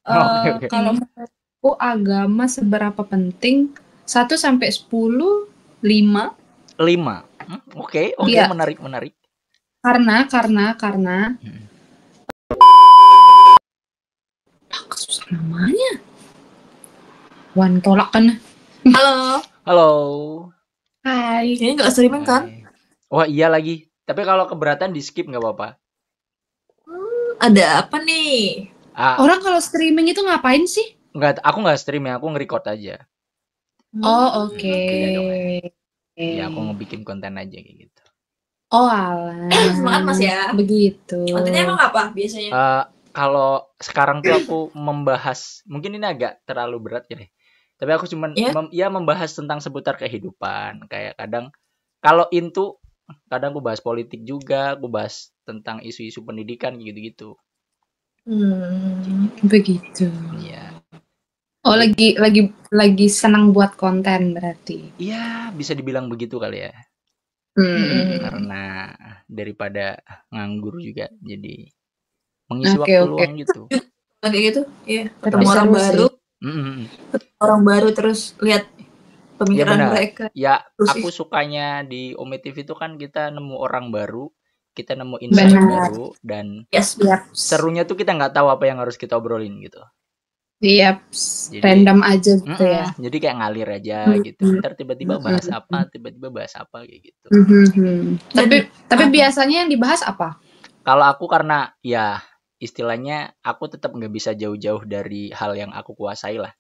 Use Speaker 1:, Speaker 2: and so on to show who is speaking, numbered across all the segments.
Speaker 1: Oke, oke.
Speaker 2: Kalau menurutku agama seberapa penting? 1 sampai 10, 5.
Speaker 1: 5. Oke,
Speaker 2: Iya,
Speaker 1: menarik, menarik.
Speaker 2: karena
Speaker 1: Hmm.
Speaker 2: susah namanya. Wan tolak kan.
Speaker 3: Halo.
Speaker 1: Halo.
Speaker 2: Hai.
Speaker 3: Kayaknya nggak streaming kan?
Speaker 1: Wah iya lagi. Tapi kalau keberatan di skip nggak apa-apa.
Speaker 3: Ada apa nih?
Speaker 2: Orang kalau streaming itu ngapain sih?
Speaker 1: Nggak, aku nggak stream ya, aku nge-record aja.
Speaker 2: Oh, oke.
Speaker 1: Beda dong ya. Ya aku ngebikin konten aja kayak gitu.
Speaker 2: Oh, alah.
Speaker 3: Semangat Mas ya.
Speaker 2: Begitu.
Speaker 3: Kontennya emang apa biasanya?
Speaker 1: Kalau sekarang tuh aku membahas, mungkin ini agak terlalu berat ya deh. Tapi aku cuman membahas tentang seputar kehidupan. Kayak kadang kalau into kadang aku bahas politik juga, aku bahas tentang isu-isu pendidikan gitu-gitu.
Speaker 2: Begitu.
Speaker 1: Iya.
Speaker 2: Oh, lagi senang buat konten berarti.
Speaker 1: Iya, bisa dibilang begitu kali ya. Karena daripada nganggur juga, jadi mengisi waktu luang gitu.
Speaker 3: Kayak gitu, iya.
Speaker 2: Ketemu
Speaker 3: orang baru, orang baru terus lihat pemikiran mereka.
Speaker 1: Ya, aku sukanya di Ome TV itu kan kita nemu orang baru, kita nemu insight baru, dan serunya tuh kita nggak tahu apa yang harus kita obrolin gitu.
Speaker 2: Iya, random aja gitu ya.
Speaker 1: Jadi kayak ngalir aja gitu. Ntar tiba-tiba bahas apa kayak gitu.
Speaker 2: Tapi biasanya yang dibahas apa?
Speaker 1: Kalau aku karena ya istilahnya aku tetap nggak bisa jauh-jauh dari hal yang aku kuasai lah.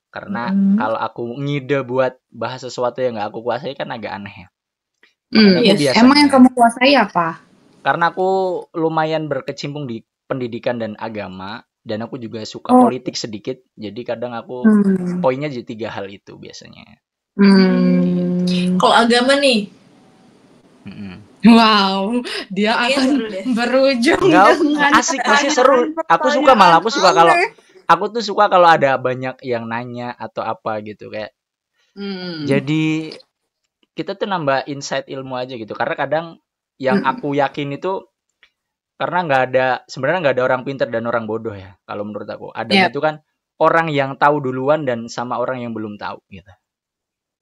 Speaker 1: Karena kalau aku ngide buat bahas sesuatu yang nggak aku kuasai kan agak aneh ya.
Speaker 2: Emang yang kamu kuasai apa?
Speaker 1: Karena aku lumayan berkecimpung di pendidikan dan agama, dan aku juga suka politik sedikit, jadi kadang aku poinnya jadi 3 hal itu biasanya.
Speaker 3: Kalau agama nih,
Speaker 2: wow, dia akan berujung
Speaker 1: dengan asik, masih seru. Aku suka kalau aku tuh suka kalau ada banyak yang nanya atau apa gitu kayak. Jadi kita tuh nambah insight ilmu aja gitu, karena kadang yang aku yakin itu karena sebenarnya nggak ada orang pintar dan orang bodoh ya. Kalau menurut aku, ada itu kan orang yang tahu duluan dan sama orang yang belum tahu gitu.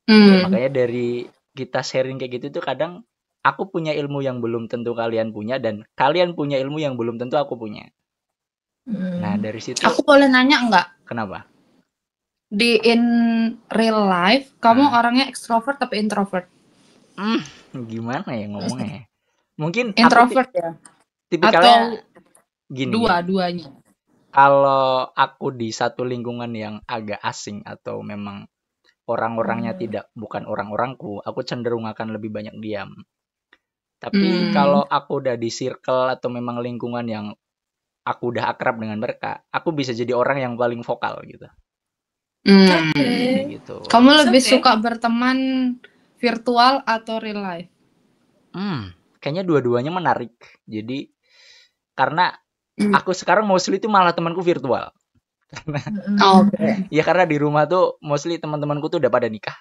Speaker 1: Makanya dari kita sharing kayak gitu tuh kadang aku punya ilmu yang belum tentu kalian punya dan kalian punya ilmu yang belum tentu aku punya. Nah dari situ.
Speaker 2: Aku boleh nanya nggak?
Speaker 1: Kenapa?
Speaker 2: Di in real life kamu orangnya ekstrovert tapi introvert?
Speaker 1: Gimana ya ngomongnya? Mungkin
Speaker 2: introvert ya.
Speaker 1: Tipikalnya
Speaker 2: gini. Dua-duanya.
Speaker 1: Kalau aku di satu lingkungan yang agak asing atau memang orang-orangnya bukan orang-orangku, aku cenderung akan lebih banyak diam. Tapi kalau aku udah di circle atau memang lingkungan yang aku udah akrab dengan mereka, aku bisa jadi orang yang paling vokal gitu.
Speaker 2: Gitu. Kamu lebih suka berteman virtual atau real life?
Speaker 1: Kayaknya dua-duanya menarik. Jadi karena aku sekarang mostly itu malah temanku virtual. Karena ya karena di rumah tuh mostly teman-temanku tuh udah pada nikah,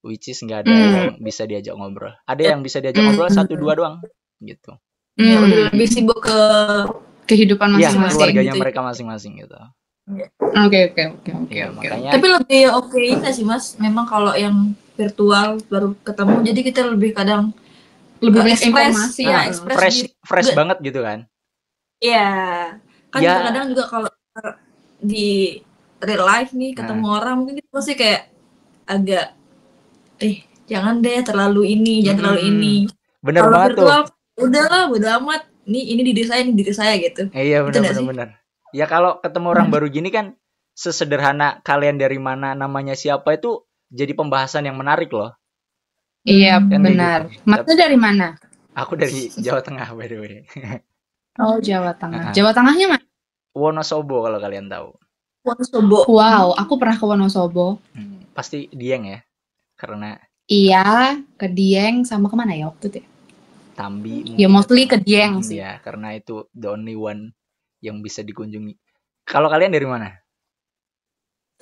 Speaker 1: which is nggak ada yang bisa diajak ngobrol. Ada yang bisa diajak ngobrol 1-2 doang gitu.
Speaker 3: Udah lebih sibuk ke
Speaker 2: kehidupan masing-masing.
Speaker 1: Ya, keluarganya gitu. Mereka masing-masing gitu.
Speaker 2: Oke.
Speaker 1: Makanya.
Speaker 3: Tapi lebih okein nggak sih Mas? Memang kalau yang virtual baru ketemu, jadi kita lebih kadang
Speaker 2: lebih banyak informasi
Speaker 1: ya, fresh banget gitu kan?
Speaker 3: Iya, kan kadang juga kalau di real life nih ketemu orang mungkin kita pasti kayak agak jangan deh terlalu ini, jangan terlalu ini.
Speaker 1: Bener
Speaker 3: kalau
Speaker 1: banget
Speaker 3: virtual,
Speaker 1: tuh.
Speaker 3: Udahlah, udah amat. Ini diri saya gitu.
Speaker 1: Iya benar. Ya kalau ketemu orang baru gini kan sesederhana kalian dari mana, namanya siapa itu jadi pembahasan yang menarik loh.
Speaker 2: Iya benar. Gitu. Masnya dari mana?
Speaker 1: Aku dari Jawa Tengah by the way.
Speaker 2: Oh Jawa Tengah. Jawa Tengahnya mana?
Speaker 1: Wonosobo kalau kalian tahu.
Speaker 3: Wonosobo.
Speaker 2: Wow, aku pernah ke Wonosobo.
Speaker 1: Pasti Dieng ya, karena.
Speaker 2: Iya, ke Dieng sama kemana ya waktu itu?
Speaker 1: Tambi.
Speaker 2: Ya mostly ke Dieng sih.
Speaker 1: Ya karena itu the only one yang bisa dikunjungi. Kalau kalian dari mana?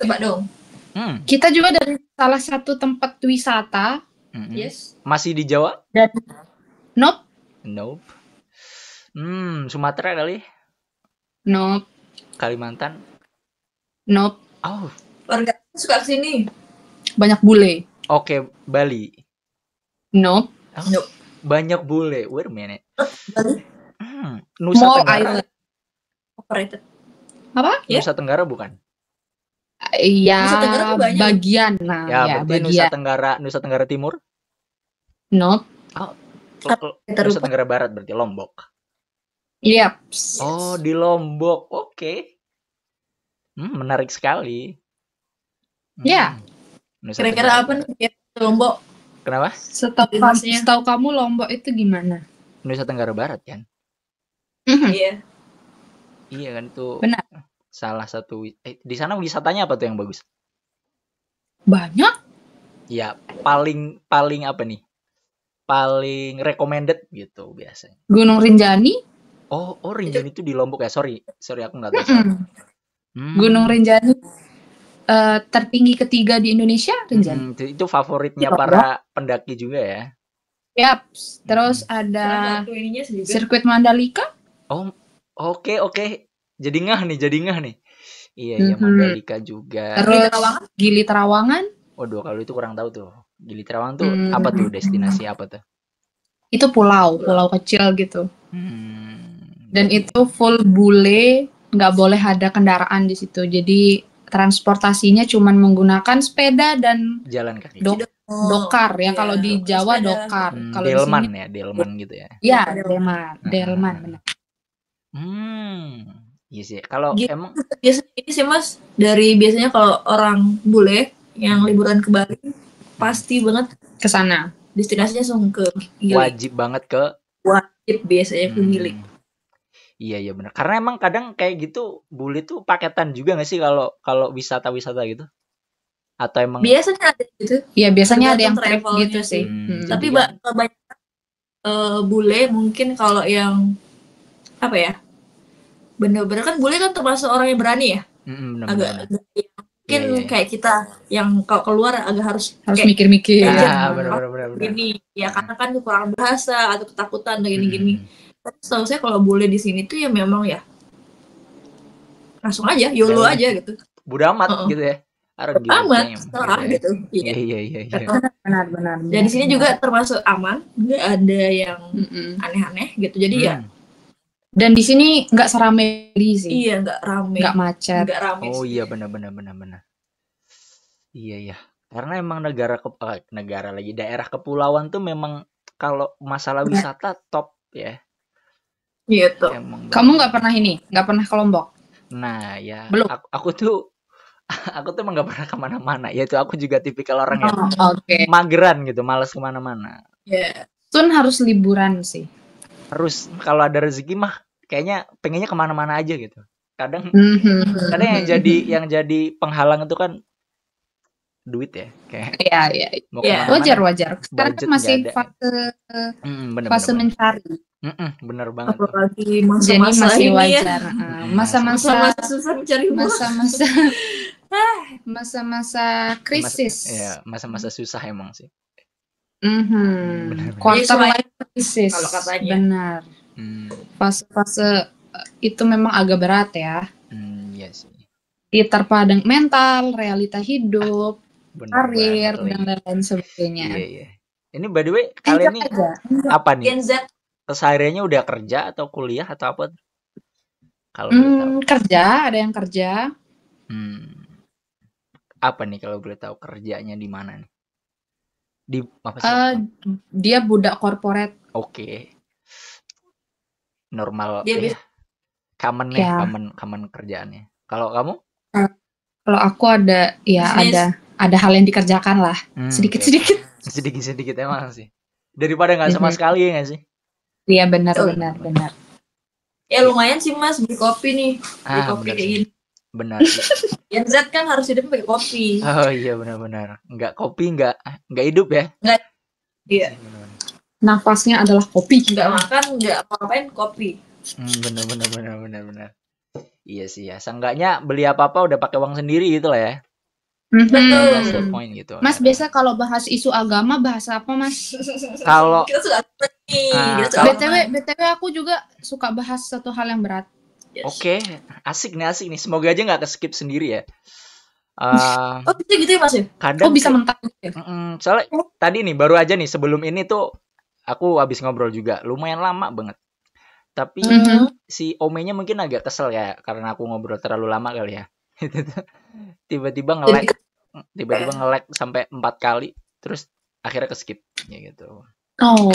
Speaker 3: Tebak dong.
Speaker 2: Kita juga dari salah satu tempat wisata.
Speaker 3: Yes.
Speaker 1: Masih di Jawa?
Speaker 2: Nope.
Speaker 1: Sumatera kali?
Speaker 2: Nope.
Speaker 1: Kalimantan?
Speaker 2: Nope.
Speaker 1: Oh,
Speaker 3: Keluarga aku suka kesini.
Speaker 2: Banyak bule.
Speaker 1: oke, Bali.
Speaker 2: Nope.
Speaker 1: Oh,
Speaker 3: Nope.
Speaker 1: banyak bule. Wait a minute.
Speaker 3: Bali
Speaker 1: Nusa
Speaker 2: Small
Speaker 1: Tenggara.
Speaker 2: island.
Speaker 3: operated.
Speaker 2: Apa?
Speaker 3: Ya?
Speaker 1: Nusa Tenggara bukan?
Speaker 2: Iya,
Speaker 3: Nusa Tenggara tuh banyak.
Speaker 2: bagian. Nah,
Speaker 1: Ya,
Speaker 2: ya,
Speaker 1: berarti
Speaker 2: bagian.
Speaker 1: Nusa Tenggara Timur.
Speaker 2: Nope.
Speaker 1: Nusa Tenggara Barat berarti Lombok.
Speaker 2: Yep.
Speaker 1: Oh, di Lombok. Oke. Menarik sekali.
Speaker 2: Ya.
Speaker 1: Nusa
Speaker 3: Kira-kira
Speaker 1: Tenggara
Speaker 3: apa nih Lombok?
Speaker 1: Kenapa?
Speaker 2: Setahu kamu Lombok itu gimana?
Speaker 1: Nusa Tenggara Barat kan?
Speaker 3: Iya.
Speaker 1: Iya kan tuh.
Speaker 2: Benar.
Speaker 1: Salah satu di sana wisatanya apa tuh yang bagus?
Speaker 2: Banyak.
Speaker 1: Ya, paling apa nih? Paling recommended gitu biasanya.
Speaker 2: Gunung Rinjani.
Speaker 1: Oh, Rinjani itu di Lombok ya. Sorry aku nggak tahu.
Speaker 2: Gunung Rinjani tertinggi ketiga di Indonesia, Rinjani.
Speaker 1: Itu favoritnya para pendaki juga ya.
Speaker 2: Yap. Terus ada sirkuit Mandalika.
Speaker 1: Oh, oke. Jadi ngah nih. Iya, Mandalika juga.
Speaker 2: Terus Gili Trawangan.
Speaker 1: Waduh, kalau itu kurang tahu tuh. Gili Trawangan tuh apa tuh, destinasi apa tuh?
Speaker 2: Itu pulau kecil gitu. Dan itu full bule, nggak boleh ada kendaraan di situ. Jadi transportasinya cuman menggunakan sepeda dan
Speaker 1: jalan kaki.
Speaker 2: Dokar ya, kalau di Jawa dokar. Kalau
Speaker 1: Delman
Speaker 2: di sini,
Speaker 1: ya, Delman gitu ya.
Speaker 2: Iya, Delman benar.
Speaker 1: Iya sih. Kalau
Speaker 3: Gitu.
Speaker 1: emang
Speaker 3: Biasanya ini sih Mas, biasanya kalau orang bule yang liburan ke Bali pasti banget
Speaker 2: ke sana.
Speaker 3: Destinasinya langsung ke Gili.
Speaker 1: Wajib banget ke
Speaker 3: biasanya ke Gili.
Speaker 1: Iya benar. Karena emang kadang kayak gitu bule tuh paketan juga nggak sih kalau wisata gitu? Atau emang
Speaker 3: biasanya ada gitu?
Speaker 2: Iya, biasanya ada yang trip gitu sih.
Speaker 3: Tapi banyak bule mungkin kalau yang apa ya? Bener-bener kan bule kan termasuk orang yang berani ya. Agak mungkin kayak kita yang kalau keluar agak harus
Speaker 2: mikir-mikir.
Speaker 1: Bener.
Speaker 3: Gini ya, karena kan kurang bahasa atau ketakutan gini. Tapi setahu saya kalau bule di sini tuh ya memang ya langsung aja YOLO aja gitu.
Speaker 1: Bodo amat gitu ya.
Speaker 3: Amat setelah gitu.
Speaker 1: Iya.
Speaker 2: Benar.
Speaker 3: Dan di sini juga termasuk aman, nggak ada yang aneh-aneh gitu. Jadi ya.
Speaker 2: Dan di sini nggak seramai sih.
Speaker 3: Iya, nggak rame.
Speaker 2: Nggak macet.
Speaker 3: Nggak rame.
Speaker 1: Oh iya, benar. Iya. Karena emang negara lagi daerah kepulauan tuh memang kalau masalah wisata top ya.
Speaker 3: Iya tuh.
Speaker 2: Kamu nggak pernah ke Lombok?
Speaker 1: Nah ya.
Speaker 2: Belum.
Speaker 1: Aku tuh emang nggak pernah kemana-mana. Yaitu aku juga tipikal orang yang mageran gitu, malas kemana-mana.
Speaker 3: Yeah.
Speaker 2: Sun harus liburan sih.
Speaker 1: Harus kalau ada rezeki mah kayaknya pengennya kemana-mana aja gitu. Kadang yang jadi penghalang itu kan duit ya, kayak.
Speaker 2: Iya. Wajar. Sekarang kan masih fase mencari.
Speaker 1: Bener banget.
Speaker 3: Apalagi
Speaker 2: jadi masih wajar. Masa-masa krisis.
Speaker 1: Masa-masa susah emang sih.
Speaker 2: Quarter life crisis.
Speaker 3: Kalau katanya.
Speaker 2: Benar. Fase-fase itu memang agak berat ya.
Speaker 1: Iya sih.
Speaker 2: Diterpa dengan mental, realita hidup, karir dan lain sebagainya.
Speaker 1: Iya. Ini by the way kalian ini apa nih?
Speaker 3: Gen Z.
Speaker 1: Kesehariannya udah kerja atau kuliah atau apa? Kalau
Speaker 2: kerja, ada yang kerja.
Speaker 1: Apa nih kalau boleh tahu kerjanya di mana nih? Di apa sih?
Speaker 2: Dia budak korporat.
Speaker 1: Oke. Normal
Speaker 3: dia
Speaker 1: ya. Common kerjaannya. Kalau kamu?
Speaker 2: Kalau aku ada hal yang dikerjakan lah. Sedikit-sedikit.
Speaker 1: Sedikit emang sih. Daripada nggak sama sekali ya nggak sih?
Speaker 2: Iya benar.
Speaker 3: Ya lumayan sih Mas beli kopi nih. Beli kopi kayak gini.
Speaker 1: Benar.
Speaker 3: Gen Z kan harus hidup pakai kopi.
Speaker 1: Oh iya benar. Nggak kopi nggak hidup ya?
Speaker 3: Nggak. Iya.
Speaker 2: Nafasnya adalah kopi.
Speaker 3: Nggak makan, nggak apa-apain kopi.
Speaker 1: Benar. Iya sih ya. Seenggaknya beli apa-apa udah pakai uang sendiri gitu lah ya.
Speaker 3: Betul.
Speaker 1: The point gitu.
Speaker 2: Mas biasa kalau bahas isu agama bahasa apa Mas?
Speaker 1: Kalau
Speaker 2: BTW aku juga suka bahas satu hal yang berat.
Speaker 3: Yes.
Speaker 1: Oke, asik nih. Semoga aja nggak ke-skip sendiri ya.
Speaker 3: Oh gitu ya Mas ya?
Speaker 2: Kadang bisa mentah ya?
Speaker 1: Soalnya tadi nih baru aja nih sebelum ini tuh aku habis ngobrol juga lumayan lama banget. Tapi si Omenya mungkin agak kesel ya karena aku ngobrol terlalu lama kali ya. Tiba-tiba nge-lag sampai 4 kali terus akhirnya ke-skip ya gitu.
Speaker 2: Oh.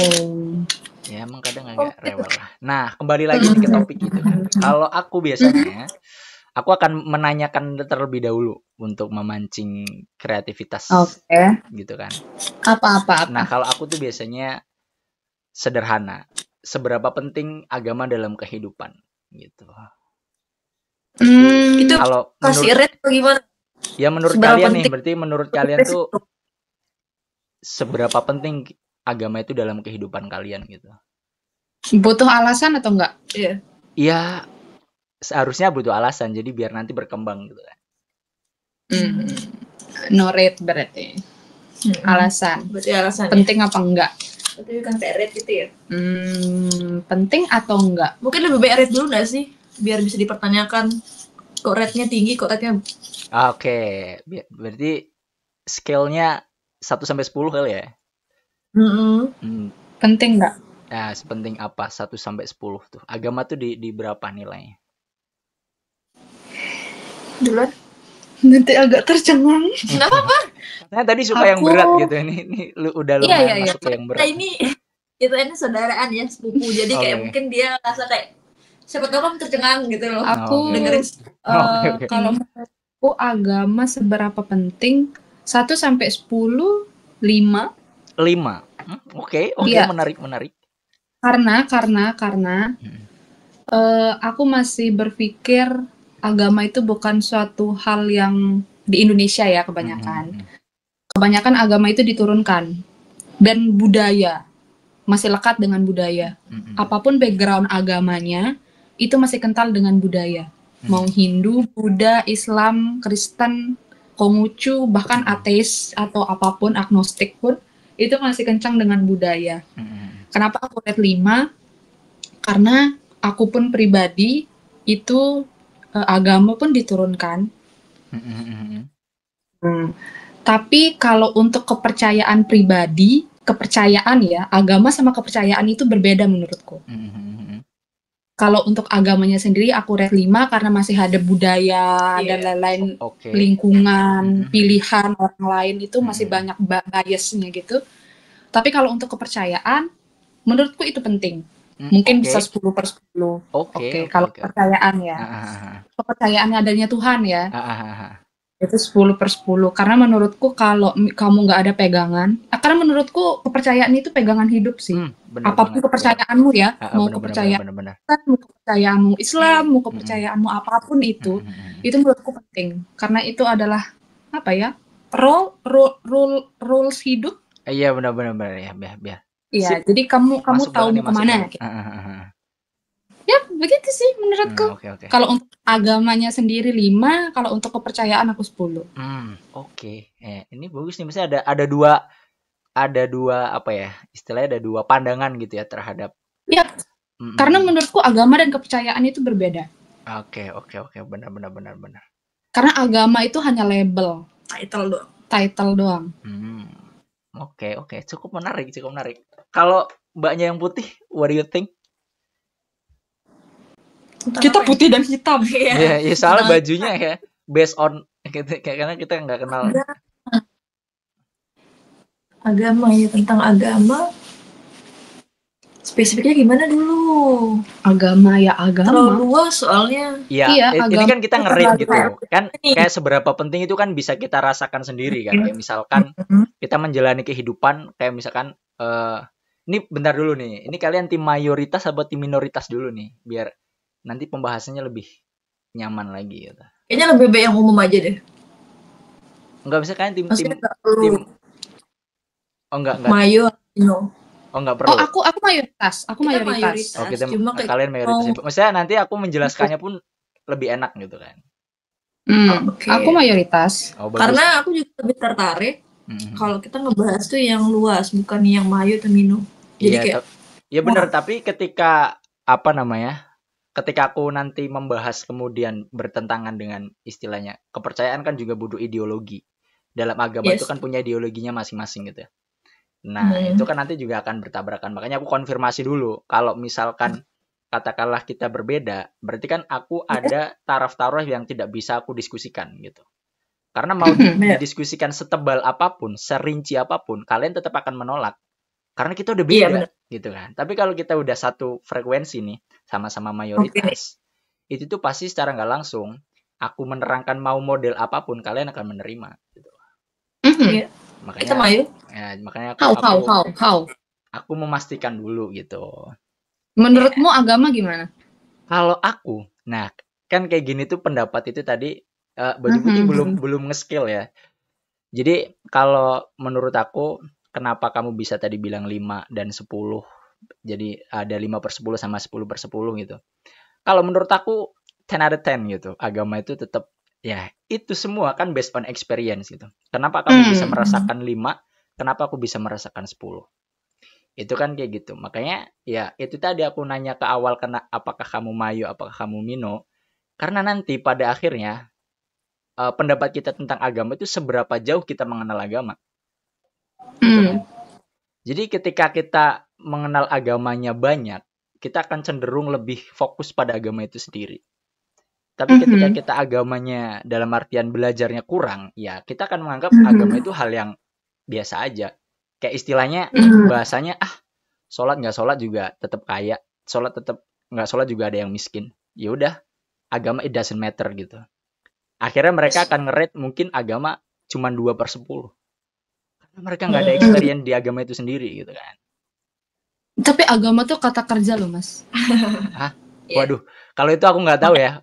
Speaker 1: Ya emang kadang agak rewel lah. Nah, kembali lagi nih ke topik itu kan. Kalau aku biasanya aku akan menanyakan terlebih dahulu untuk memancing kreativitas. Gitu kan.
Speaker 2: Apa?
Speaker 1: Nah, kalau aku tuh biasanya sederhana. Seberapa penting agama dalam kehidupan gitu.
Speaker 3: Itu
Speaker 1: kalau
Speaker 3: kasih rate atau gimana?
Speaker 1: Ya menurut kalian nih, berarti menurut kalian tuh seberapa penting agama itu dalam kehidupan kalian gitu?
Speaker 2: Butuh alasan atau enggak?
Speaker 3: Iya.
Speaker 1: Iya, seharusnya butuh alasan, jadi biar nanti berkembang gitu kan.
Speaker 2: No rate berarti. Alasan.
Speaker 3: Berarti alasan.
Speaker 2: Penting apa enggak?
Speaker 3: Berarti kan kayak rate gitu ya?
Speaker 2: Penting atau enggak?
Speaker 3: Mungkin lebih baik rate dulu nggak sih? Biar bisa dipertanyakan. Kok rate-nya tinggi, kok rate-nya...
Speaker 1: Oke, berarti scale-nya 1-10 kali ya?
Speaker 2: Penting enggak?
Speaker 1: Nah, sepenting apa 1-10 tuh? Agama tuh di berapa nilainya?
Speaker 3: Duluan.
Speaker 2: Nanti agak tercengang.
Speaker 3: Kenapa apa?
Speaker 1: Nah, tadi suka yang berat gitu. Ini lu udah lumayan masuk ke yang berat.
Speaker 3: Ini saudaraan ya, sepupu. Jadi kayak mungkin dia rasa kayak siapa tahu kan tercengang gitu loh.
Speaker 2: Aku
Speaker 3: dengerin.
Speaker 2: Kalau menurutku agama seberapa penting 1-10, 5.
Speaker 1: 5. Oke,
Speaker 2: iya.
Speaker 1: menarik.
Speaker 2: Karena aku masih berpikir agama itu bukan suatu hal yang di Indonesia ya kebanyakan. Kebanyakan agama itu diturunkan dan budaya masih lekat dengan budaya. Apapun background agamanya itu masih kental dengan budaya. Mau Hindu, Buddha, Islam, Kristen, Konghucu, bahkan ateis atau apapun, agnostik pun itu masih kencang dengan budaya. Kenapa aku rate 5? Karena aku pun pribadi itu agama pun diturunkan. Tapi kalau untuk kepercayaan pribadi, kepercayaan ya, agama sama kepercayaan itu berbeda menurutku. Kalau untuk agamanya sendiri aku rate 5 karena masih ada budaya dan lain-lain, lingkungan, pilihan orang lain itu masih banyak biasnya gitu. Tapi kalau untuk kepercayaan, menurutku itu penting. Mungkin bisa 10/10. Oke. Kalau kepercayaan ya. Kepercayaan adanya Tuhan ya. Itu 10/10. Karena menurutku kalau kamu nggak ada pegangan, karena menurutku kepercayaan itu pegangan hidup sih. Apapun kepercayaanmu ya, mau kepercayaanmu Islam, mau kepercayaanmu apapun itu menurutku penting. Karena itu adalah apa ya? Rules hidup.
Speaker 1: Iya benar ya, biar.
Speaker 2: Iya, jadi kamu tahu mau kemana. Ya begitu sih menurutku. Kalau untuk agamanya sendiri 5, kalau untuk kepercayaan aku 10.
Speaker 1: Ini bagus nih, misalnya ada dua apa ya, istilahnya ada dua pandangan gitu ya terhadap.
Speaker 2: Iya. Karena menurutku agama dan kepercayaan itu berbeda.
Speaker 1: Oke, benar.
Speaker 2: Karena agama itu hanya label, title doang.
Speaker 1: Oke, cukup menarik. Kalau mbaknya yang putih, what do you think?
Speaker 2: Kita putih dan hitam.
Speaker 1: Ya, soalnya bajunya ya based on karena kita nggak kenal.
Speaker 3: Agama ya, tentang agama. Spesifiknya gimana dulu?
Speaker 2: Agama.
Speaker 3: Terlalu luas soalnya.
Speaker 1: Iya, ini kan kita nge-rate gitu. Kan kayak seberapa penting itu kan bisa kita rasakan sendiri kan. Kayak misalkan kita menjalani kehidupan kayak misalkan ini bentar dulu nih. Ini kalian tim mayoritas atau tim minoritas dulu nih biar nanti pembahasannya lebih nyaman lagi gitu.
Speaker 3: Kayaknya lebih baik yang umum aja deh.
Speaker 1: Enggak bisa kan tim. Oh enggak.
Speaker 3: Mayo,
Speaker 1: Oh enggak perlu.
Speaker 2: Oh aku mayoritas. Aku mayoritas.
Speaker 1: Oh kita kalian mayoritas. Maksudnya nanti aku menjelaskannya pun lebih enak gitu kan.
Speaker 2: Aku mayoritas.
Speaker 3: Karena aku juga lebih tertarik kalau kita ngebahas tuh yang luas, bukan yang mayo atau mino. Jadi
Speaker 1: iya, kayak. Iya benar, tapi ketika apa namanya? ketika aku nanti membahas kemudian bertentangan dengan istilahnya kepercayaan kan juga butuh ideologi. Dalam agama itu kan punya ideologinya masing-masing gitu ya. Nah, itu kan nanti juga akan bertabrakan. Makanya aku konfirmasi dulu. Kalau misalkan katakanlah kita berbeda, berarti kan aku ada taraf-taraf yang tidak bisa aku diskusikan gitu. Karena mau didiskusikan setebal apapun, serinci apapun, kalian tetap akan menolak. Karena kita udah beda gitu kan. Tapi kalau kita udah satu frekuensi nih, sama-sama mayoritas, itu tuh pasti secara nggak langsung, aku menerangkan mau model apapun, kalian akan menerima gitu.
Speaker 3: Makanya kita mayu.
Speaker 1: Ya, makanya aku memastikan dulu gitu.
Speaker 2: Menurutmu agama gimana?
Speaker 1: Kalau aku, nah kan kayak gini tuh pendapat itu tadi baju putih belum nge-skill ya. Jadi kalau menurut aku, kenapa kamu bisa tadi bilang 5 dan 10, jadi ada 5/10 sama 10/10 gitu. Kalau menurut aku 10 out of 10 gitu. Agama itu tetap ya itu semua kan based on experience gitu. Kenapa kamu bisa merasakan 5, kenapa aku bisa merasakan 10? Itu kan kayak gitu. Makanya ya itu tadi aku nanya ke awal, apakah kamu mayo, apakah kamu mino. Karena nanti pada akhirnya pendapat kita tentang agama itu seberapa jauh kita mengenal agama. Gitu kan? Jadi ketika kita mengenal agamanya banyak, kita akan cenderung lebih fokus pada agama itu sendiri. Tapi ketika kita agamanya dalam artian belajarnya kurang, ya kita akan menganggap agama itu hal yang biasa aja. Kayak istilahnya bahasanya sholat nggak sholat juga tetap kaya, sholat tetap nggak sholat juga ada yang miskin. Ya udah, agama it doesn't matter gitu. Akhirnya mereka akan nge-rate mungkin agama cuma 2/10. Karena mereka nggak ada experience di agama itu sendiri gitu kan.
Speaker 2: Tapi agama tuh kata kerja loh, Mas.
Speaker 1: Hah? Waduh, kalau itu aku nggak tahu ya.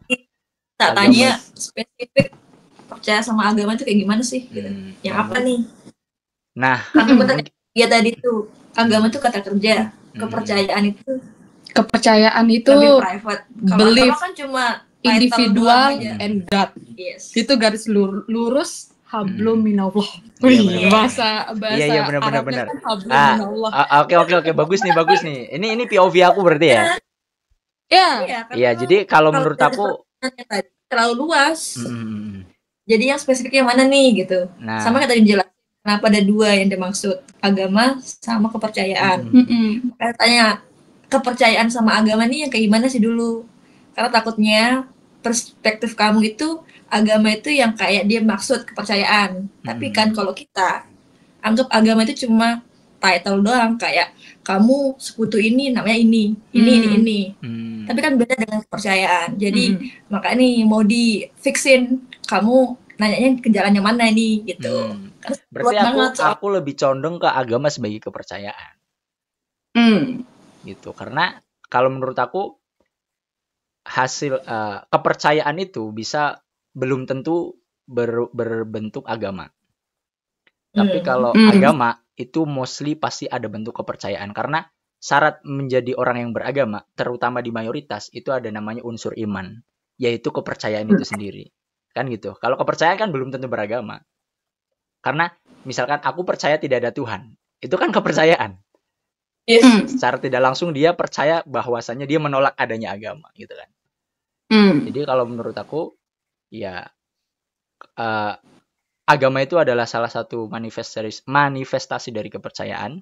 Speaker 3: Tak tanya spesifik percaya sama agama itu kayak gimana sih? Gitu. Yang apa nih?
Speaker 1: Nah,
Speaker 3: ya tadi tuh agama itu kata kerja, kepercayaan itu
Speaker 2: lebih
Speaker 3: private. Belief kan cuma
Speaker 2: individual and God.
Speaker 3: Yes.
Speaker 2: Itu garis lurus hablum minallah. Bahasa
Speaker 1: benar.
Speaker 2: kan hablum minallah.
Speaker 1: Oke, bagus nih. Ini POV aku berarti ya. Iya, jadi kalau menurut aku
Speaker 3: terlalu luas. Jadi yang spesifik yang mana nih gitu.
Speaker 1: Nah,
Speaker 3: sama kayak tadi jelas. Kenapa ada 2 yang dimaksud, agama sama kepercayaan. Katanya kepercayaan sama agama nih yang kayak gimana sih dulu? Karena takutnya perspektif kamu itu agama itu yang kayak dia maksud kepercayaan. Tapi kan kalau kita anggap agama itu cuma title doang, kayak kamu sekutu ini namanya ini. Tapi kan beda dengan kepercayaan. Jadi makanya nih mau di fixin, kamu nanyanya ke jalan yang mana nih gitu.
Speaker 1: Berarti aku lebih condong ke agama sebagai kepercayaan. Gitu. Karena kalau menurut aku hasil kepercayaan itu bisa belum tentu berbentuk agama. Tapi kalau agama itu mostly pasti ada bentuk kepercayaan, karena syarat menjadi orang yang beragama, terutama di mayoritas, itu ada namanya unsur iman, yaitu kepercayaan itu sendiri. Kan gitu. Kalau kepercayaan kan belum tentu beragama. Karena misalkan aku percaya tidak ada Tuhan, itu kan kepercayaan. Secara tidak langsung dia percaya bahwasannya dia menolak adanya agama gitu kan. Jadi kalau menurut aku ya agama itu adalah salah satu manifestasi dari kepercayaan,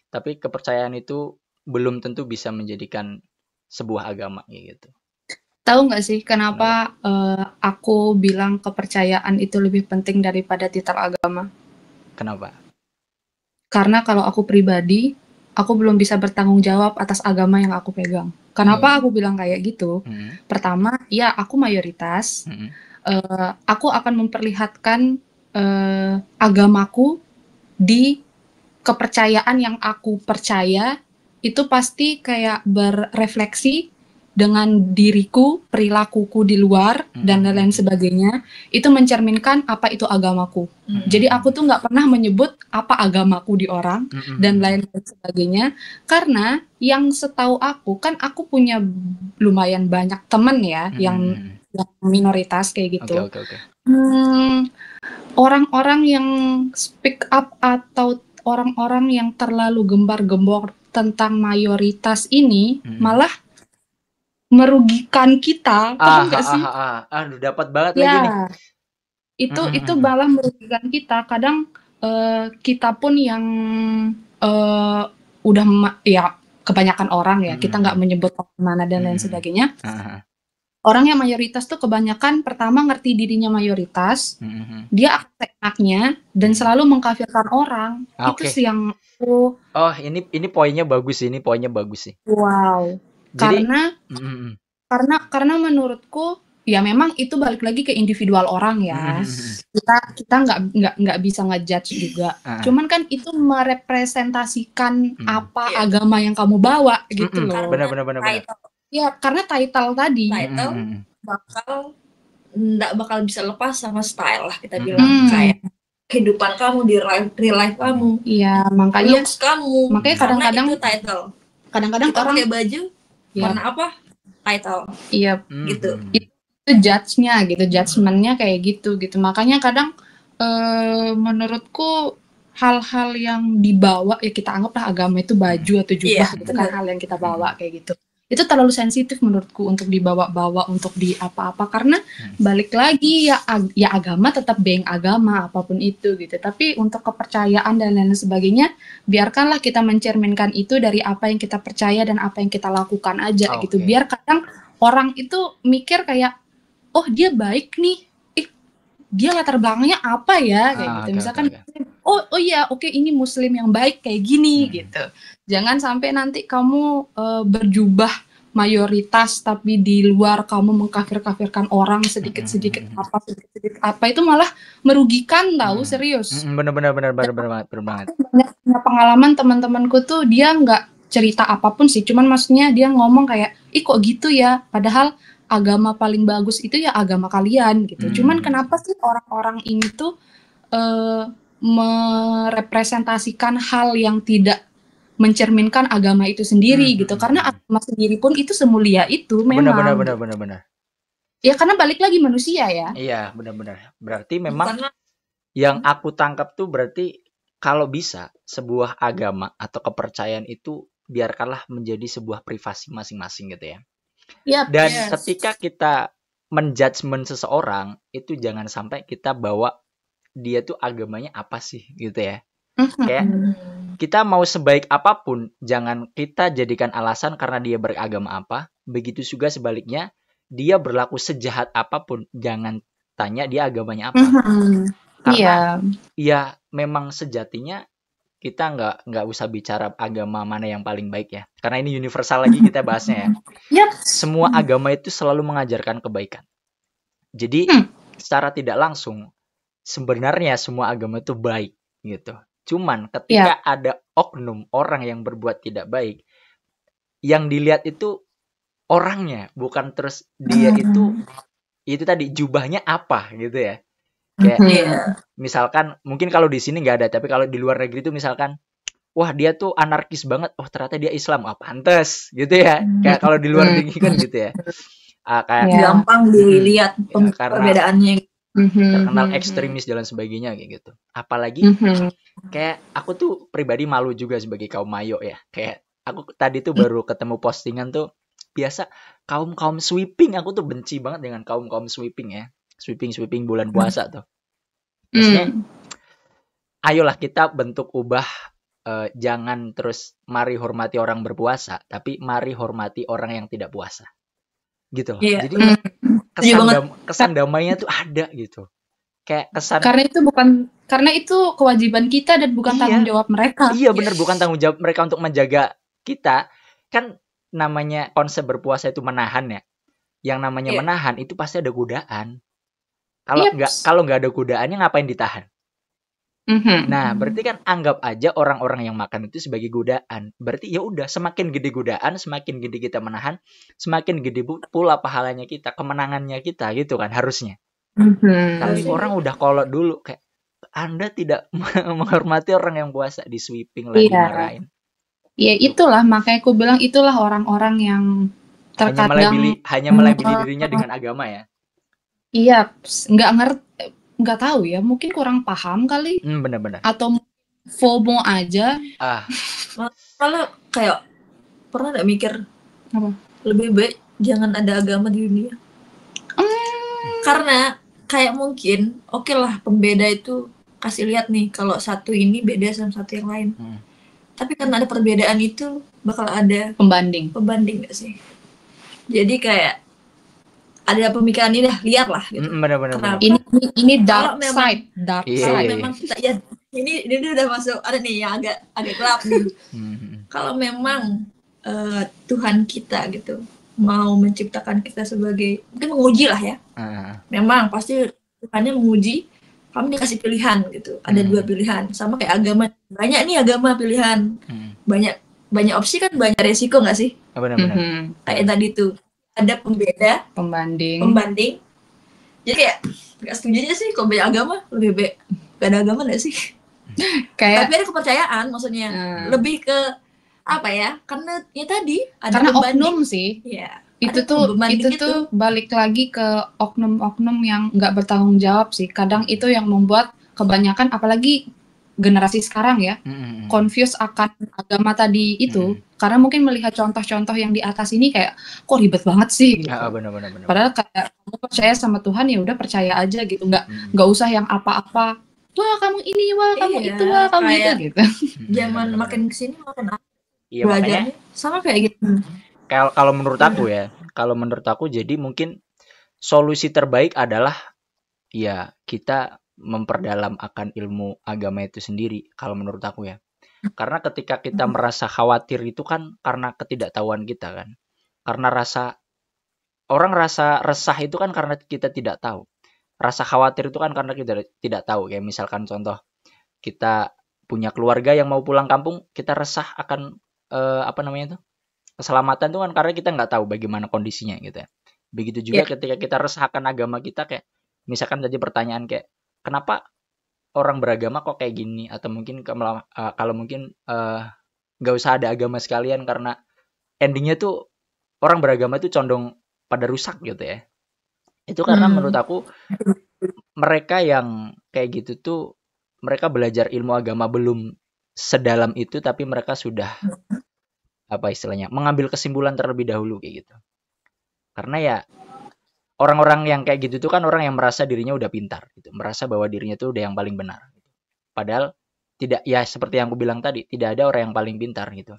Speaker 1: tapi kepercayaan itu belum tentu bisa menjadikan sebuah agama gitu.
Speaker 2: Tahu nggak sih kenapa aku bilang kepercayaan itu lebih penting daripada titel agama?
Speaker 1: Kenapa?
Speaker 2: Karena kalau aku pribadi, aku belum bisa bertanggung jawab atas agama yang aku pegang. Kenapa aku bilang kayak gitu? Pertama, ya aku mayoritas. Aku akan memperlihatkan agamaku di kepercayaan yang aku percaya. Itu pasti kayak berefleksi dengan diriku, perilakuku di luar, dan lain-lain sebagainya. Itu mencerminkan apa itu agamaku. Jadi aku tuh nggak pernah menyebut apa agamaku di orang, dan lain-lain sebagainya. Karena yang setahu aku, kan aku punya lumayan banyak temen ya, yang minoritas kayak gitu.
Speaker 1: Okay.
Speaker 2: Orang-orang yang speak up atau orang-orang yang terlalu gembar-gembor tentang mayoritas ini, malah merugikan kita, paham nggak sih?
Speaker 1: Aduh, dapat banget lagi nih.
Speaker 2: Itu malah merugikan kita. Kadang kita pun yang udah ya kebanyakan orang ya, kita nggak menyebut mana dan lain sebagainya. Orang yang mayoritas tuh kebanyakan pertama ngerti dirinya mayoritas, dia enaknya dan selalu mengkafirkan orang. Itu sih yang
Speaker 1: ini poinnya bagus sih,
Speaker 2: Wow. Jadi, karena menurutku ya memang itu balik lagi ke individual orang ya. Kita nggak bisa ngejudge juga. Cuman kan itu merepresentasikan apa agama yang kamu bawa gitu loh.
Speaker 1: Benar.
Speaker 2: Ya karena title tadi.
Speaker 3: Nggak bakal bisa lepas sama style lah kita bilang, kayak kehidupan kamu di real life kamu.
Speaker 2: Iya, makanya
Speaker 3: looks kamu.
Speaker 2: Makanya kadang-kadang
Speaker 3: itu title.
Speaker 2: Kadang-kadang
Speaker 3: kita
Speaker 2: orang
Speaker 3: pakai baju warna apa? Title.
Speaker 2: Iya,
Speaker 3: gitu.
Speaker 2: Itu judge-nya gitu, judgement-nya kayak gitu. Makanya kadang menurutku hal-hal yang dibawa ya kita anggaplah agama itu baju atau jubah gitu kan, hal yang kita bawa kayak gitu. Itu terlalu sensitif menurutku untuk dibawa-bawa untuk di apa-apa, karena balik lagi ya agama tetap being agama apapun itu gitu. Tapi untuk kepercayaan dan lain sebagainya, biarkanlah kita mencerminkan itu dari apa yang kita percaya dan apa yang kita lakukan aja gitu. Biar kadang orang itu mikir kayak, oh dia baik nih, dia latar belakangnya apa ya kayak gitu. Misalkan oh iya oke, ini muslim yang baik kayak gini gitu. Jangan sampai nanti kamu berjubah mayoritas tapi di luar kamu mengkafir-kafirkan orang sedikit-sedikit apa itu malah merugikan tahu, serius.
Speaker 1: Benar banget.
Speaker 2: Banyak pengalaman teman-temanku tuh dia nggak cerita apapun sih, cuman maksudnya dia ngomong kayak, ih kok gitu ya, padahal agama paling bagus itu ya agama kalian gitu. Cuman kenapa sih orang-orang ini tuh merepresentasikan hal yang tidak mencerminkan agama itu sendiri gitu. Karena agama sendiri pun itu semulia itu memang.
Speaker 1: Benar.
Speaker 2: Ya karena balik lagi manusia ya.
Speaker 1: Iya, benar. Berarti memang yang aku tangkap tuh berarti kalau bisa sebuah agama atau kepercayaan itu biarkanlah menjadi sebuah privasi masing-masing gitu ya. Dan ketika kita menjudgment seseorang, itu jangan sampai kita bawa dia tuh agamanya apa sih gitu ya. Kayak kita mau sebaik apapun, jangan kita jadikan alasan karena dia beragama apa. Begitu juga sebaliknya, dia berlaku sejahat apapun, jangan tanya dia agamanya apa. Karena ya memang sejatinya kita nggak usah bicara agama mana yang paling baik ya. Karena ini universal lagi kita bahasnya ya. Semua agama itu selalu mengajarkan kebaikan. Jadi secara tidak langsung sebenarnya semua agama itu baik gitu. Cuman ketika ada oknum orang yang berbuat tidak baik, yang dilihat itu orangnya, bukan terus dia itu tadi jubahnya apa gitu ya. Kayak misalkan mungkin kalau di sini nggak ada, tapi kalau di luar negeri itu misalkan, wah dia tuh anarkis banget, oh ternyata dia Islam, pantes gitu ya. Kayak kalau di luar negeri kan gitu ya. Kayak
Speaker 3: gampang dilihat perbedaannya.
Speaker 1: Terkenal ekstremis dan sebagainya kayak gitu. Apalagi kayak aku tuh pribadi malu juga sebagai kaum mayo ya. Kayak aku tadi tuh baru ketemu postingan tuh, biasa kaum sweeping, aku tuh benci banget dengan kaum sweeping ya. Sweeping bulan puasa tuh. Maksudnya ayolah kita bentuk ubah, jangan terus mari hormati orang berpuasa, tapi mari hormati orang yang tidak puasa. Gitu loh. Jadi kesan damainya tuh ada gitu. Kayak kesan
Speaker 2: karena itu kewajiban kita dan bukan tanggung jawab mereka.
Speaker 1: Iya benar, bukan tanggung jawab mereka untuk menjaga kita. Kan namanya konsep berpuasa itu menahan ya. Yang namanya menahan itu pasti ada godaan. Kalau nggak ada godaannya ngapain ditahan? Nah, berarti kan anggap aja orang-orang yang makan itu sebagai godaan. Berarti ya udah, semakin gede godaan, semakin gede kita menahan, semakin gede pula pahalanya kita, kemenangannya kita gitu kan harusnya. Tapi orang udah kolot dulu kayak, Anda tidak menghormati orang yang puasa, di sweeping lagi, marahin.
Speaker 2: Ya itulah, makanya aku bilang itulah orang-orang yang terkadang
Speaker 1: hanya melabeli dirinya dengan agama ya.
Speaker 2: Iya, nggak tahu ya, mungkin kurang paham kali.
Speaker 1: Benar-benar.
Speaker 2: Atau FOMO aja.
Speaker 3: Malah kayak pernah nggak mikir
Speaker 2: apa?
Speaker 3: Lebih baik jangan ada agama di dunia. Karena kayak mungkin oke lah pembeda itu kasih lihat nih kalau satu ini beda sama satu yang lain. Tapi karena ada perbedaan itu bakal ada
Speaker 2: pembanding
Speaker 3: gak sih? Jadi kayak ada pemikiran ini dah liar lah gitu.
Speaker 1: Benar.
Speaker 2: Ini dark side.
Speaker 3: Memang kita ya ini udah masuk ada nih yang agak gelap nih. Kalau memang Tuhan kita gitu mau menciptakan kita sebagai mungkin menguji lah ya. Memang pasti Tuhannya menguji, kamu dikasih pilihan gitu. Ada 2 pilihan, sama kayak agama. Banyak nih agama pilihan. Banyak opsi kan banyak resiko nggak sih?
Speaker 1: Benar.
Speaker 3: Kayak tadi tuh ada pembeda, pembanding. Jadi kayak nggak setujunya sih kalau banyak agama lebih baik gak ada agama nggak sih?
Speaker 2: Kayak
Speaker 3: tapi ada kepercayaan maksudnya lebih ke apa ya? Karena ya tadi ada
Speaker 2: karena oknum sih.
Speaker 3: Ya,
Speaker 2: itu tuh balik lagi ke oknum-oknum yang nggak bertanggung jawab sih. Kadang itu yang membuat kebanyakan apalagi generasi sekarang ya confused akan agama tadi itu karena mungkin melihat contoh-contoh yang di atas ini kayak kok ribet banget sih gitu.
Speaker 1: Benar.
Speaker 2: Padahal kayak kamu percaya sama Tuhan ya udah percaya aja gitu, nggak usah yang apa-apa. Wah kamu ini, wah kamu itu, wah kamu itu gitu.
Speaker 3: Zaman makin kesini makin
Speaker 1: iya, makanya
Speaker 3: sama kayak gitu.
Speaker 1: Kalau menurut aku jadi mungkin solusi terbaik adalah ya kita memperdalam akan ilmu agama itu sendiri kalau menurut aku ya. Karena ketika kita merasa khawatir itu kan karena ketidaktahuan kita kan. Karena orang rasa resah itu kan karena kita tidak tahu. Rasa khawatir itu kan karena kita tidak tahu. Kayak misalkan contoh kita punya keluarga yang mau pulang kampung, kita resah akan keselamatan itu kan karena kita nggak tahu bagaimana kondisinya gitu ya. Begitu juga ketika kita resah akan agama kita, kayak misalkan tadi pertanyaan kayak kenapa orang beragama kok kayak gini, atau mungkin kalau mungkin nggak usah ada agama sekalian karena endingnya tuh orang beragama itu condong pada rusak gitu ya. Itu karena menurut aku mereka yang kayak gitu tuh mereka belajar ilmu agama belum sedalam itu, tapi mereka sudah mengambil kesimpulan terlebih dahulu kayak gitu. Karena ya orang-orang yang kayak gitu tuh kan orang yang merasa dirinya udah pintar gitu, merasa bahwa dirinya tuh udah yang paling benar. Padahal tidak, ya seperti yang aku bilang tadi, tidak ada orang yang paling pintar gitu.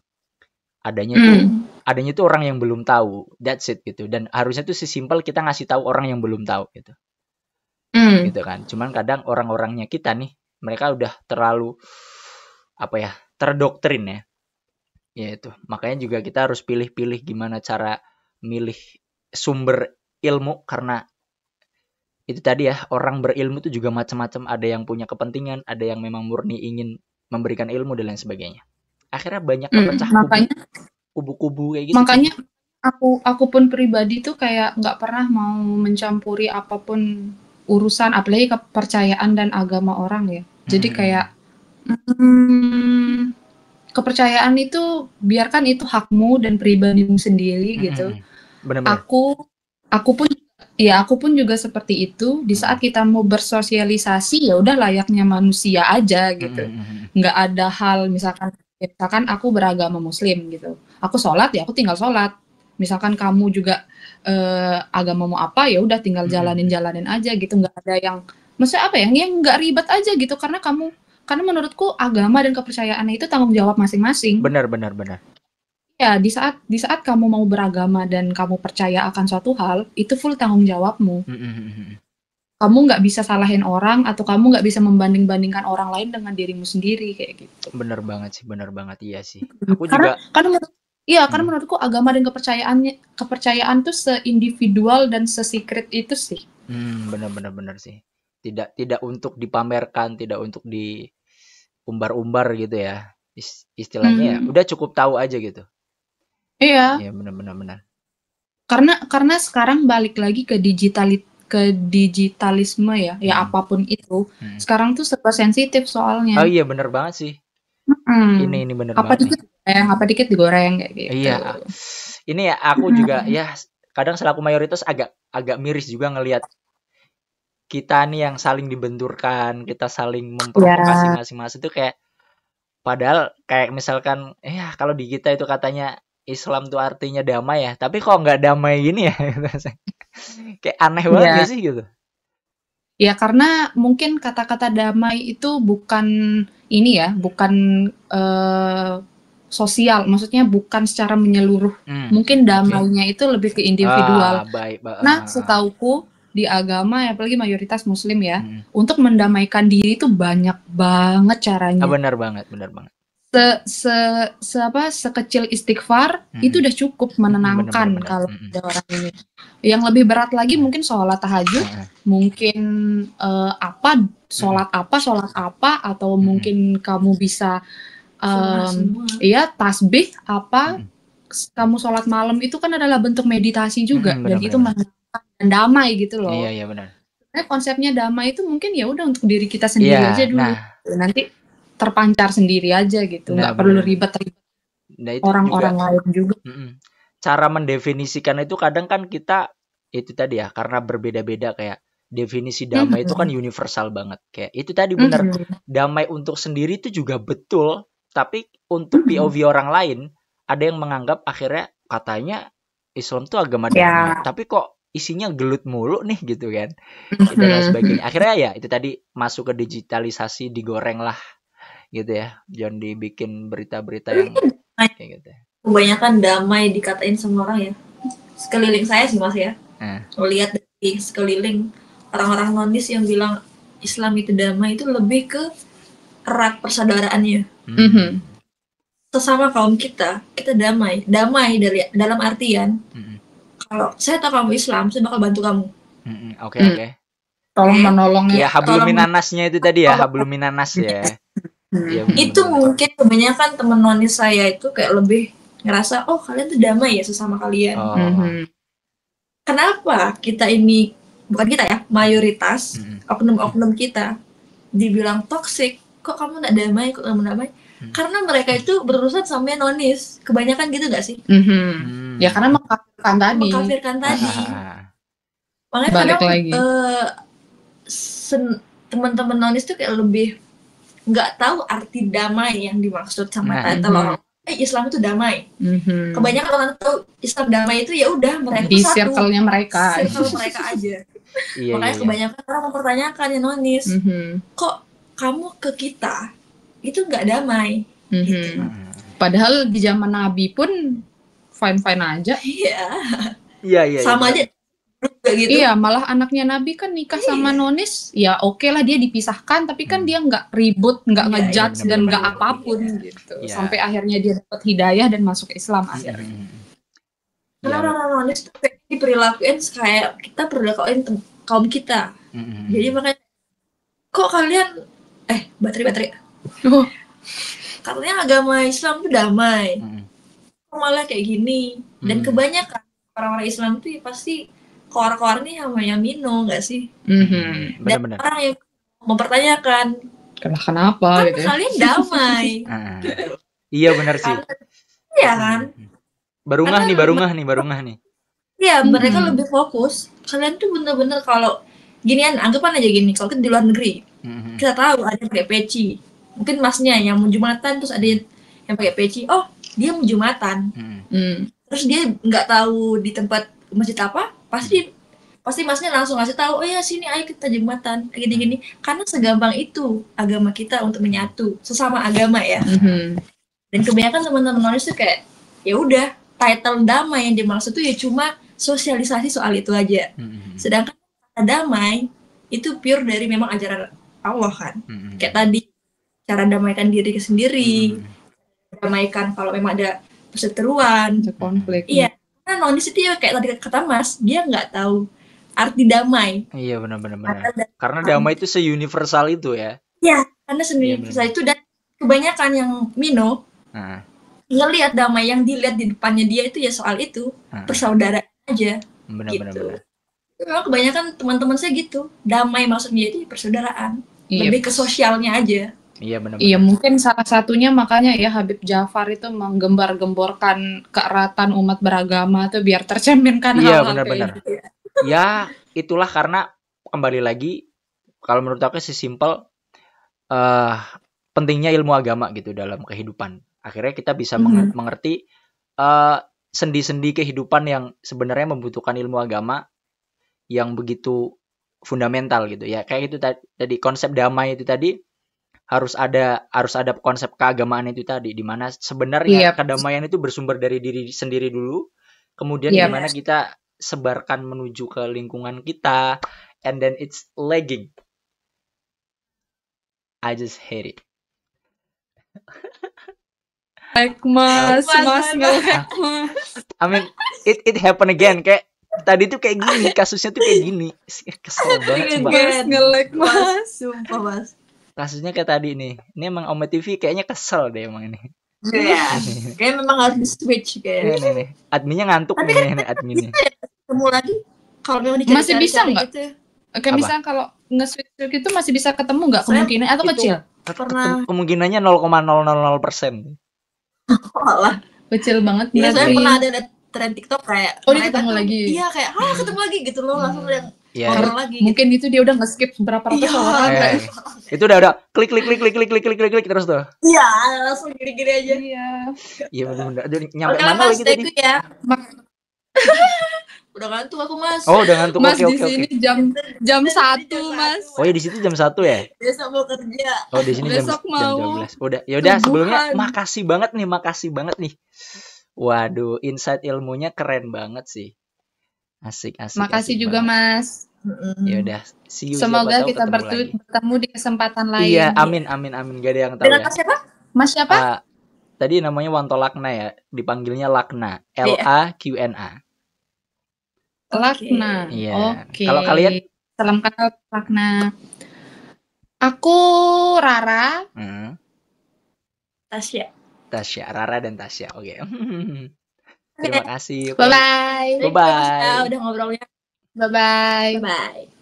Speaker 1: Adanya tuh orang yang belum tahu, that's it gitu. Dan harusnya tuh sesimpel kita ngasih tahu orang yang belum tahu gitu. Gitu kan. Cuman kadang orang-orangnya kita nih, mereka udah terlalu terdoktrin ya. Ya itu. Makanya juga kita harus pilih-pilih gimana cara milih sumber ilmu, karena itu tadi ya, orang berilmu itu juga macam-macam. Ada yang punya kepentingan, ada yang memang murni ingin memberikan ilmu dan lain sebagainya. Akhirnya banyak kepecah kubu-kubu kayak gitu.
Speaker 2: Makanya aku pun pribadi tuh kayak nggak pernah mau mencampuri apapun urusan, apalagi kepercayaan dan agama orang ya. Jadi kayak kepercayaan itu biarkan itu hakmu dan pribadimu sendiri gitu.
Speaker 1: Benar-benar.
Speaker 2: Aku pun juga seperti itu. Di saat kita mau bersosialisasi ya udah layaknya manusia aja gitu. Nggak ada hal misalkan aku beragama Muslim gitu. Aku sholat ya aku tinggal sholat. Misalkan kamu juga agamamu apa ya udah tinggal jalanin aja gitu. Nggak ada yang maksudnya yang nggak ribet aja gitu, karena menurutku agama dan kepercayaannya itu tanggung jawab masing-masing.
Speaker 1: Benar.
Speaker 2: Ya, di saat kamu mau beragama dan kamu percaya akan suatu hal, itu full tanggung jawabmu. Kamu nggak bisa salahin orang, atau kamu nggak bisa membanding-bandingkan orang lain dengan dirimu sendiri kayak gitu.
Speaker 1: Benar banget, iya sih.
Speaker 2: Karena menurutku agama dan kepercayaan tuh seindividual dan sesecret itu sih.
Speaker 1: Benar sih. Tidak untuk dipamerkan, tidak untuk diumbar-umbar gitu ya. Istilahnya ya, udah cukup tahu aja gitu.
Speaker 2: Iya.
Speaker 1: Iya, benar.
Speaker 2: Karena sekarang balik lagi ke digitalisme ya, apapun itu. Sekarang tuh serba sensitif soalnya.
Speaker 1: Oh iya, benar banget sih. Ini benar banget.
Speaker 2: Apa dikit digoreng kayak gitu.
Speaker 1: Iya. Ini ya aku juga ya kadang selaku mayoritas agak miris juga ngelihat kita nih yang saling dibenturkan, kita saling memprovokasi masing-masing itu kayak, padahal kayak misalkan kalau di kita itu katanya Islam tuh artinya damai ya, tapi kok nggak damai gini ya? Kayak aneh banget
Speaker 2: Ya,
Speaker 1: gak sih gitu?
Speaker 2: ya karena mungkin kata-kata damai itu bukan ini ya, bukan sosial, maksudnya bukan secara menyeluruh. Mungkin damainya itu lebih ke individual.
Speaker 1: Baik.
Speaker 2: Nah, setauku di agama, apalagi mayoritas Muslim ya, untuk mendamaikan diri itu banyak banget caranya.
Speaker 1: Benar banget.
Speaker 2: Sekecil istighfar itu udah cukup menenangkan
Speaker 1: Benar.
Speaker 2: kalau ada orang ini. Yang lebih berat lagi mungkin sholat tahajud, mungkin sholat apa, atau mungkin kamu bisa ya tasbih apa. Kamu sholat malam itu kan adalah bentuk meditasi juga, dan itu menenangkan dan damai gitu loh.
Speaker 1: Iya benar.
Speaker 2: Nah, konsepnya damai itu mungkin ya udah untuk diri kita sendiri aja dulu. Nanti terpancar sendiri aja gitu, nggak perlu ribet orang-orang lain juga.
Speaker 1: Cara mendefinisikan itu kadang kan kita itu tadi ya, karena berbeda-beda, kayak definisi damai itu kan universal banget. Kayak itu tadi benar, damai untuk sendiri itu juga betul, tapi untuk POV orang lain ada yang menganggap akhirnya katanya Islam tuh agama damai, tapi kok isinya gelut mulu nih gitu kan, dan lain sebagainya. Akhirnya ya itu tadi masuk ke digitalisasi, digoreng lah gitu ya, jangan dibikin berita-berita yang kayak gitu.
Speaker 3: Kebanyakan damai dikatain semua orang ya, sekeliling saya sih Mas ya, melihat dari sekeliling orang-orang nonis yang bilang Islam itu damai itu lebih ke erat persaudaraannya. Sesama kaum kita damai dari dalam artian kalau saya tahu kamu Islam, saya bakal bantu kamu.
Speaker 1: Oke.
Speaker 2: Tolong menolong
Speaker 1: ya. Habluminanasnya itu tadi ya, habluminanas ya.
Speaker 3: Ya, itu mungkin kebanyakan teman nonis saya itu kayak lebih ngerasa, oh kalian tuh damai ya sesama kalian. Kenapa kita ini, bukan kita ya, mayoritas oknum-oknum kita dibilang toksik, kok kamu gak damai, kok kamu damai? Karena mereka itu berurusan sama nonis, kebanyakan gitu gak sih?
Speaker 2: Ya karena mengkafirkan tadi.
Speaker 3: Makanya kadang teman-teman nonis tuh kayak lebih nggak tahu arti damai yang dimaksud sama title orang. Islam itu damai. Kebanyakan orang tahu Islam damai itu ya udah mereka
Speaker 2: di
Speaker 3: satu.
Speaker 2: Circle-nya mereka.
Speaker 3: Circle mereka aja. Makanya kebanyakan orang mempertanyakan ya nonis, kok kamu ke kita itu nggak damai? Gitu.
Speaker 2: Padahal di zaman Nabi pun fine-fine aja.
Speaker 1: Iya.
Speaker 3: Sama aja. Gitu.
Speaker 2: Iya, malah anaknya Nabi kan nikah sama nonis, ya oke lah dia dipisahkan, tapi kan dia nggak ribut, nggak ngejudge dan nggak apapun gitu. Sampai akhirnya dia dapat hidayah dan masuk Islam akhirnya.
Speaker 3: Karena orang nonis tuh diperilakuin kayak kita perilakuin kaum kita. Jadi makanya kok kalian baterai. Katanya agama Islam tuh damai. Kok malah kayak gini? Dan kebanyakan orang-orang Islam tuh pasti koar-koar nih sama yang Mino nggak sih? Dan orang yang mempertanyakan
Speaker 2: kenapa
Speaker 3: gitu? Kalian damai.
Speaker 1: Iya benar sih.
Speaker 3: Iya kan?
Speaker 1: Baru ngah nih.
Speaker 3: Iya, mereka lebih fokus. Kalian tuh bener-bener kalau ginian, anggapan aja gini, kalau kita di luar negeri, kita tahu ada yang pakai peci. Mungkin masnya yang mau Jumatan, terus ada yang pakai peci. Oh, dia mau Jumatan. Terus dia nggak tahu di tempat masjid apa, pasti masnya langsung ngasih tahu, oh ya sini ayo kita Jumatan kayak gini-gini, karena segampang itu agama kita untuk menyatu sesama agama ya. Dan kebanyakan teman-teman nonis tuh kayak ya udah title damai yang dimaksud tuh ya cuma sosialisasi soal itu aja. Sedangkan damai itu pure dari memang ajaran Allah kan. Kayak tadi cara damaikan diri sendiri, damaikan kalau memang ada perseteruan,
Speaker 2: konflik.
Speaker 3: Iya. Karena nonis itu ya kayak tadi kata Mas, dia nggak tahu arti damai.
Speaker 1: Iya benar. Karena damai itu se-universal itu ya.
Speaker 3: Iya, karena se-universal itu, dan kebanyakan yang Mino ngelihat damai yang dilihat di depannya dia itu ya soal itu persaudaraan aja. Benar. Memang kebanyakan teman-teman saya gitu, damai maksudnya itu persaudaraan, lebih ke sosialnya aja.
Speaker 1: Iya benar.
Speaker 2: Iya mungkin salah satunya makanya ya Habib Ja'far itu menggembar-gemborkan keeratan umat beragama tuh biar tercerminkan hal-hal
Speaker 1: benar.
Speaker 2: Gitu.
Speaker 1: Ya itulah karena kembali lagi kalau menurut aku sesimpel pentingnya ilmu agama gitu dalam kehidupan. Akhirnya kita bisa mengerti sendi-sendi kehidupan yang sebenarnya membutuhkan ilmu agama yang begitu fundamental gitu ya. Kayak itu tadi konsep damai itu tadi harus ada konsep keagamaan itu tadi, di mana sebenarnya kedamaian itu bersumber dari diri sendiri dulu, kemudian di mana kita sebarkan menuju ke lingkungan kita, and then it's lagging. I just hate it.
Speaker 2: Mas.
Speaker 1: I mean, it happen again. Kayak tadi tuh kayak gini, kasusnya tuh kayak gini. Kesel banget sumpah.
Speaker 3: Mas. Sumpah, Mas.
Speaker 1: Kasusnya kayak tadi nih. Ini emang Ome TV kayaknya kesel deh emang ini.
Speaker 3: Iya. Kayak memang harus di-switch kayak.
Speaker 1: Nih. Adminnya ngantuk nih adminnya.
Speaker 3: Ketemu lagi kalau memang
Speaker 2: masih bisa enggak? Gitu. Oke, misalnya kalau nge-switch itu masih bisa ketemu nggak kemungkinan atau kecil?
Speaker 1: Kemungkinannya 0,000%.
Speaker 3: Alah,
Speaker 2: kecil banget.
Speaker 3: Iya, saya pernah ada tren TikTok kayak
Speaker 2: ketemu lagi.
Speaker 3: Iya, kayak ketemu lagi gitu loh, langsung yang
Speaker 2: ngobrol lagi. Mungkin itu dia udah nge-skip berapa ratus orang.
Speaker 1: Itu udah klik terus tuh.
Speaker 3: Iya, langsung gini-gini aja.
Speaker 1: Iya benar. Nyampe mana lagi tadi?
Speaker 3: Ya. Udah ngantuk aku, Mas.
Speaker 1: Oh, udah ngantuk.
Speaker 2: Mas, di sini jam 1, Mas.
Speaker 1: Oh, ya di situ jam 1 ya?
Speaker 3: Besok mau kerja.
Speaker 1: Oh, di sini jam 12. Udah sebelumnya makasih banget nih. Waduh, insight ilmunya keren banget sih. Asik.
Speaker 2: Makasih juga, banget. Mas.
Speaker 1: Ya udah, see you.
Speaker 2: Semoga kita bertemu di kesempatan lain.
Speaker 1: Iya, amin. Gak ada yang tahu.
Speaker 3: Dengan siapa?
Speaker 2: Mas siapa?
Speaker 1: Tadi namanya Wanto Lakna ya, dipanggilnya Lakna. LAQNA.
Speaker 2: Lakna.
Speaker 1: Iya. Okay. Kalau kalian?
Speaker 2: Salam kenal Lakna. Aku Rara.
Speaker 3: Tasya,
Speaker 1: Rara dan Tasya. Oke. Terima kasih.
Speaker 2: Bye-bye.
Speaker 3: Udah ngobrolnya.
Speaker 2: Bye-bye.
Speaker 3: Bye.